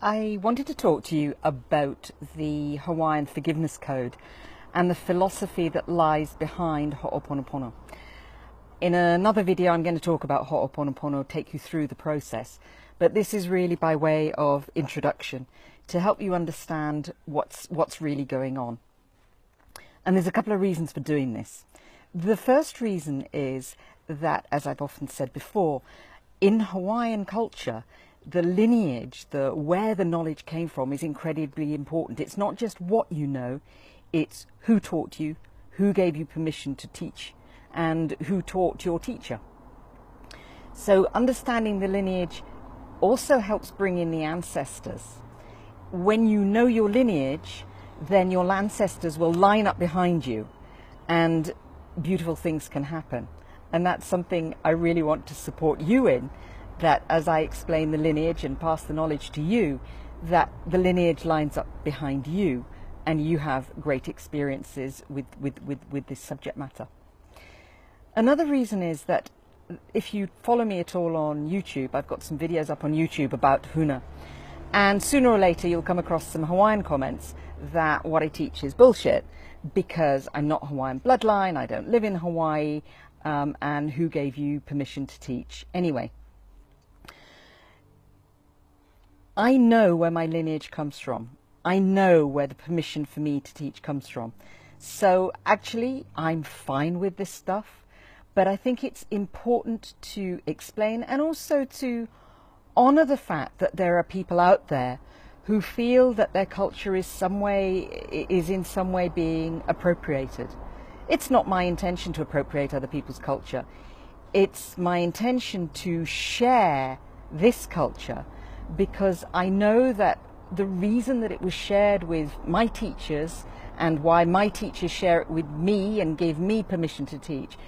I wanted to talk to you about the Hawaiian forgiveness code and the philosophy that lies behind Hooponopono. In another video I'm going to talk about Hooponopono, take you through the process, but this is really by way of introduction to help you understand what's really going on. And there's a couple of reasons for doing this. The first reason is that, as I've often said before, in Hawaiian culture, the lineage, where the knowledge came from, is incredibly important. It's not just what you know, it's who taught you, who gave you permission to teach, and who taught your teacher. So understanding the lineage also helps bring in the ancestors. When you know your lineage, then your ancestors will line up behind you and beautiful things can happen. And that's something I really want to support you in, that as I explain the lineage and pass the knowledge to you, that the lineage lines up behind you and you have great experiences with this subject matter. Another reason is that if you follow me at all on YouTube, I've got some videos up on YouTube about Huna, and sooner or later you'll come across some Hawaiian comments that what I teach is bullshit because I'm not Hawaiian bloodline, I don't live in Hawaii, and who gave you permission to teach anyway. I know where my lineage comes from. I know where the permission for me to teach comes from. So actually, I'm fine with this stuff, but I think it's important to explain and also to honor the fact that there are people out there who feel that their culture is in some way being appropriated. It's not my intention to appropriate other people's culture. It's my intention to share this culture, because I know that the reason that it was shared with my teachers and why my teachers share it with me and gave me permission to teach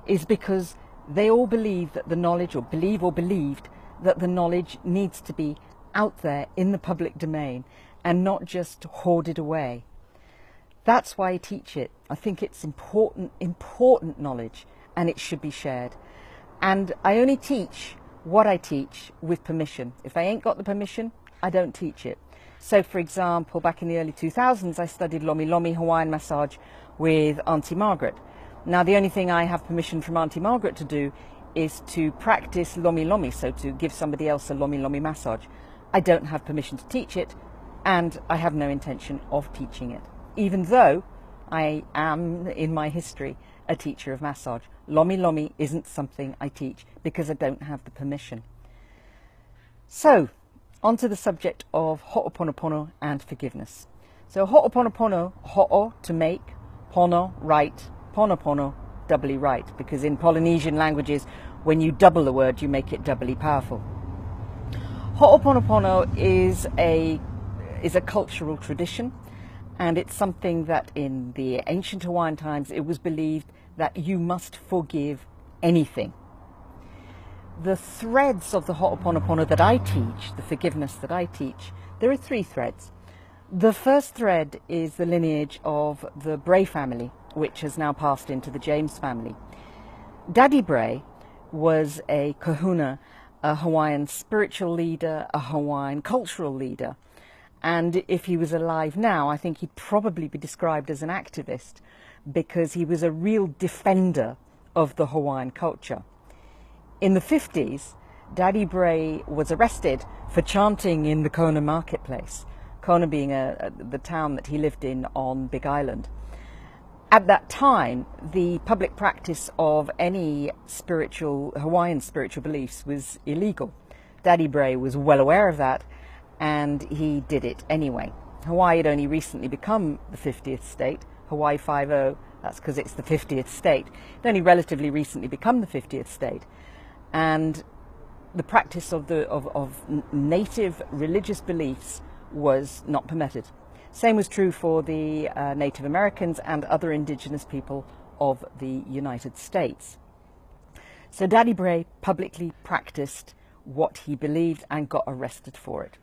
is because they all believe that the knowledge, or believed that the knowledge needs to be out there in the public domain and not just hoarded away. That's why I teach it. I think it's important knowledge, and it should be shared. And I only teach what I teach with permission. If I ain't got the permission, I don't teach it. So for example, back in the early 2000s, I studied Lomi Lomi Hawaiian massage with Auntie Margaret. Now the only thing I have permission from Auntie Margaret to do is to practice Lomi Lomi, so to give somebody else a Lomi Lomi massage. I don't have permission to teach it, and I have no intention of teaching it, even though I am, in my history, a teacher of massage. Lomi Lomi isn't something I teach because I don't have the permission. So, onto the subject of Hooponopono and forgiveness. So Hooponopono, ho'o, to make, pono, right, ponopono, doubly right, because in Polynesian languages, when you double the word, you make it doubly powerful. Hooponopono is a cultural tradition, and it's something that in the ancient Hawaiian times, it was believed that you must forgive anything. The threads of the Hooponopono that I teach, the forgiveness that I teach, there are three threads. The first thread is the lineage of the Bray family, which has now passed into the James family. Daddy Bray was a kahuna, a Hawaiian spiritual leader, a Hawaiian cultural leader. And if he was alive now, I think he'd probably be described as an activist, because he was a real defender of the Hawaiian culture. In the 50s, Daddy Bray was arrested for chanting in the Kona marketplace, Kona being the town that he lived in on Big Island. At that time, the public practice of any Hawaiian spiritual beliefs was illegal. Daddy Bray was well aware of that, and he did it anyway. Hawaii had only recently become the 50th state. Hawaii 5-0, that's because it's the 50th state. It only relatively recently become the 50th state. And the practice of native religious beliefs was not permitted. Same was true for the Native Americans and other indigenous people of the United States. So Daddy Bray publicly practiced what he believed and got arrested for it.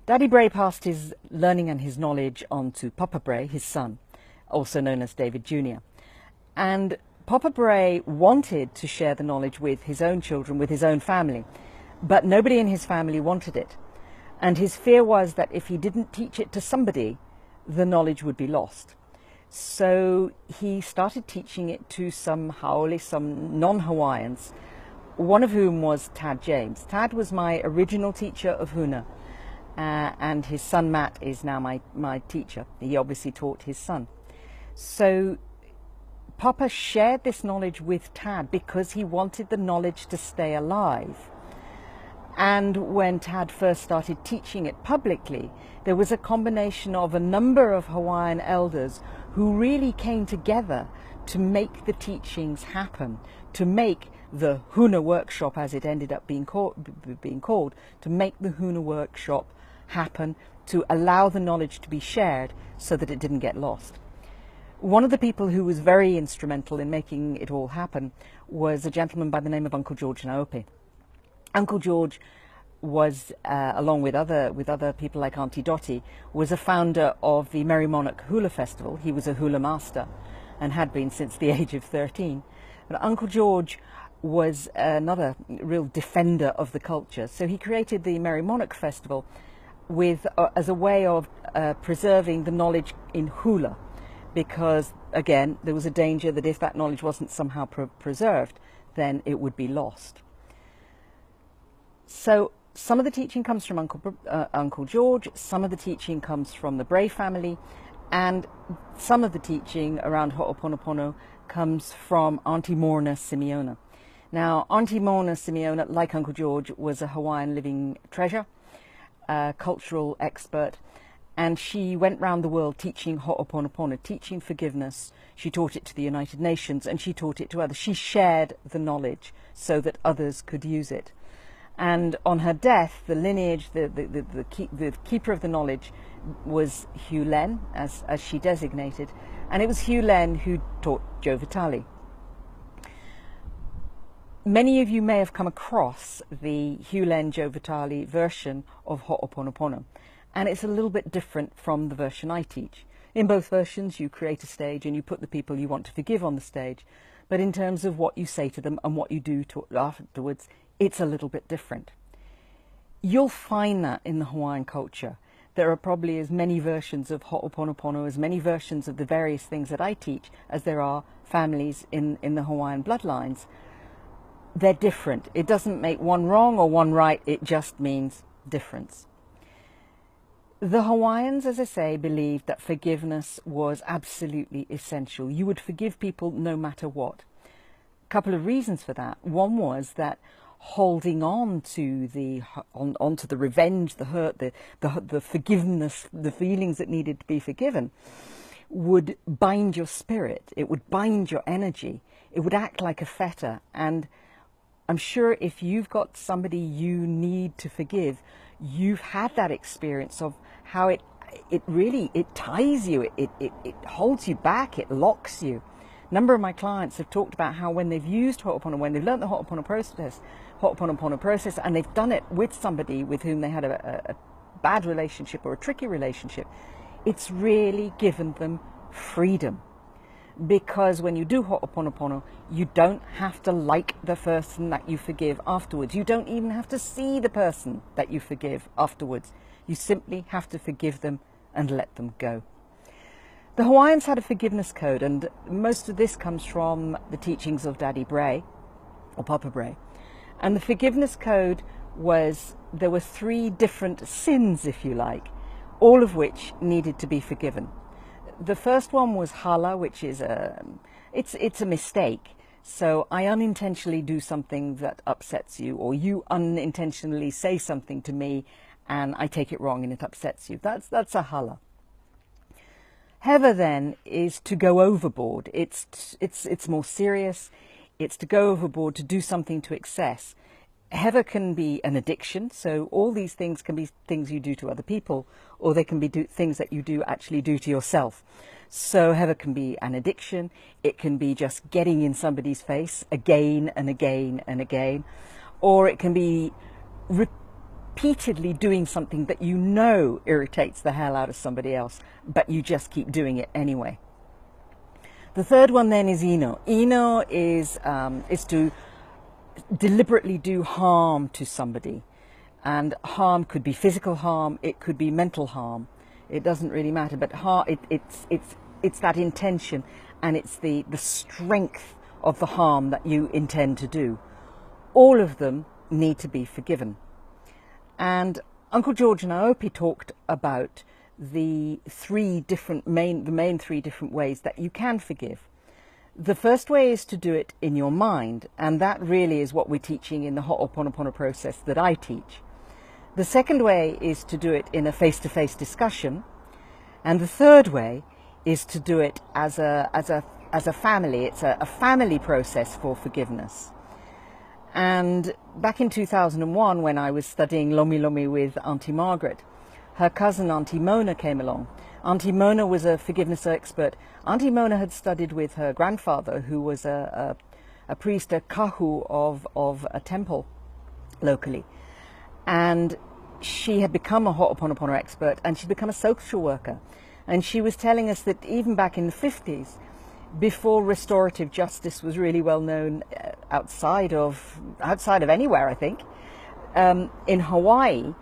Daddy Bray passed his learning and his knowledge on to Papa Bray, his son, also known as David Jr. And Papa Bray wanted to share the knowledge with his own children, with his own family, but nobody in his family wanted it. And his fear was that if he didn't teach it to somebody, the knowledge would be lost. So he started teaching it to some haole, some non-Hawaiians, one of whom was Tad James. Tad was my original teacher of Huna, and his son Matt is now my teacher. He obviously taught his son. So Papa shared this knowledge with Tad because he wanted the knowledge to stay alive. And when Tad first started teaching it publicly, there was a combination of a number of Hawaiian elders who really came together to make the teachings happen, to make the Huna workshop, as it ended up being called, to make the Huna workshop happen, to allow the knowledge to be shared so that it didn't get lost. One of the people who was very instrumental in making it all happen was a gentleman by the name of Uncle George Naope. Uncle George was, along with other people like Auntie Dottie, was a founder of the Merry Monarch Hula Festival. He was a hula master and had been since the age of 13. But Uncle George was another real defender of the culture. So he created the Merry Monarch Festival with, as a way of preserving the knowledge in hula, because, again, there was a danger that if that knowledge wasn't somehow preserved, then it would be lost. So some of the teaching comes from Uncle George, some of the teaching comes from the Bray family, and some of the teaching around Hooponopono comes from Auntie Morna Simeona. Now, Auntie Morna Simeona, like Uncle George, was a Hawaiian living treasure, a cultural expert, and she went round the world teaching Hooponopono, teaching forgiveness. She taught it to the United Nations, and she taught it to others. She shared the knowledge so that others could use it. And on her death, the lineage, the keeper of the knowledge was Hugh Len, as she designated, and it was Hugh Len who taught Joe Vitale. Many of you may have come across the Hugh Len Joe Vitale version of Hooponopono, and it's a little bit different from the version I teach. In both versions, you create a stage and you put the people you want to forgive on the stage, but in terms of what you say to them and what you do afterwards, it's a little bit different. You'll find that in the Hawaiian culture. There are probably as many versions of Hooponopono, as many versions of the various things that I teach, as there are families in the Hawaiian bloodlines. They're different. It doesn't make one wrong or one right, it just means difference. The Hawaiians, as I say, believed that forgiveness was absolutely essential. You would forgive people no matter what. A couple of reasons for that. One was that holding on to onto the revenge, the hurt, the forgiveness, the feelings that needed to be forgiven, would bind your spirit. It would bind your energy. It would act like a fetter. And I'm sure if you've got somebody you need to forgive, you've had that experience of how it really ties you, it holds you back, it locks you. A number of my clients have talked about how when they've used Hooponopono, when they've learned the Hooponopono process, and they've done it with somebody with whom they had a bad relationship or a tricky relationship, it's really given them freedom. Because when you do Hooponopono, you don't have to like the person that you forgive afterwards. You don't even have to see the person that you forgive afterwards. You simply have to forgive them and let them go. The Hawaiians had a forgiveness code, and most of this comes from the teachings of Daddy Bray, or Papa Bray. And the forgiveness code was, there were 3 different sins, if you like, all of which needed to be forgiven. The first one was hala, which is it's a mistake. So I unintentionally do something that upsets you, or you unintentionally say something to me and I take it wrong and it upsets you. That's a hala. Heva then is to go overboard. It's more serious. It's to go overboard, to do something to excess. Heva can be an addiction, so all these things can be things you do to other people, or they can be things that you actually do to yourself. So Heva can be an addiction. It can be just getting in somebody's face again and again and again, or it can be repeatedly doing something that you know irritates the hell out of somebody else, but you just keep doing it anyway. The third one then is ino. Ino is to deliberately do harm to somebody. And harm could be physical harm, it could be mental harm. It doesn't really matter, but it's that intention, and it's the strength of the harm that you intend to do. All of them need to be forgiven. And Uncle George Naopi talked about the main three different ways that you can forgive. The first way is to do it in your mind, and that really is what we're teaching in the Hooponopono process that I teach. The second way is to do it in a face-to-face discussion, and the third way is to do it as a family. It's a family process for forgiveness. And back in 2001, when I was studying Lomi Lomi with Auntie Margaret, her cousin Auntie Mona came along. Auntie Mona was a forgiveness expert. Auntie Mona had studied with her grandfather, who was a priest, a kahu of a temple locally. And she had become a Hooponopono expert, and she'd become a social worker. And she was telling us that even back in the 50s, before restorative justice was really well known outside of anywhere, I think, in Hawaii,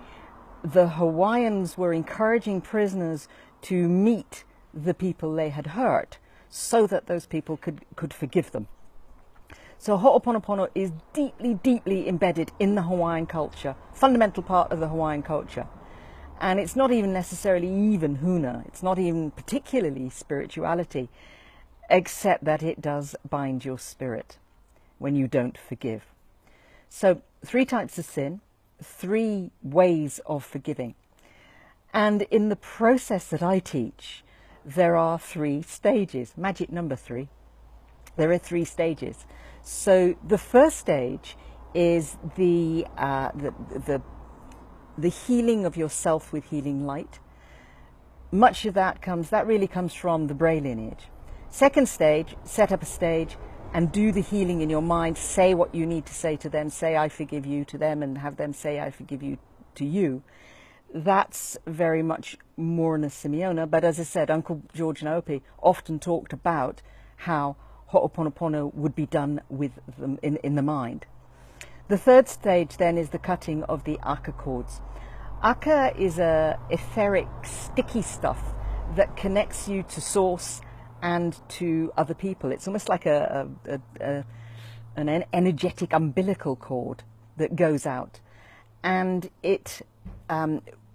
the Hawaiians were encouraging prisoners to meet the people they had hurt so that those people could forgive them. So Hooponopono is deeply, deeply embedded in the Hawaiian culture, fundamental part of the Hawaiian culture. And it's not even necessarily even Huna, it's not even particularly spirituality, except that it does bind your spirit when you don't forgive. So 3 types of sin, 3 ways of forgiving. And in the process that I teach, there are 3 stages, magic number 3. There are 3 stages. So the first stage is the healing of yourself with healing light. Much of that really comes from the Bray lineage. Second stage, set up a stage and do the healing in your mind. Say what you need to say to them. Say I forgive you to them, and have them say I forgive you to you. That's very much Morna Simeona. But as I said, Uncle George Naopi often talked about how Hooponopono would be done with them in the mind. The third stage then is the cutting of the aka cords. Aka is a etheric, sticky stuff that connects you to source and to other people. It's almost like an energetic umbilical cord that goes out. And it,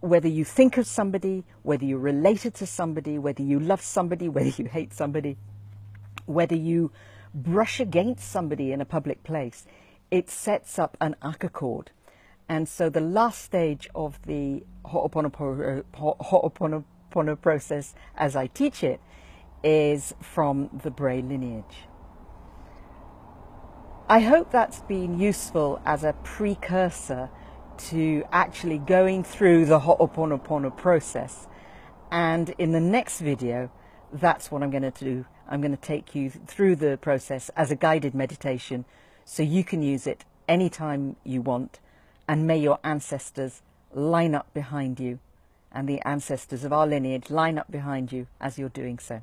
whether you think of somebody, whether you're related to somebody, whether you love somebody, whether you hate somebody, whether you brush against somebody in a public place, it sets up an aka cord. And so the last stage of the Hooponopono process, as I teach it, is from the Bray lineage. I hope that's been useful as a precursor to actually going through the Hooponopono process. And in the next video, that's what I'm going to do. I'm going to take you through the process as a guided meditation so you can use it anytime you want. And may your ancestors line up behind you, and the ancestors of our lineage line up behind you as you're doing so.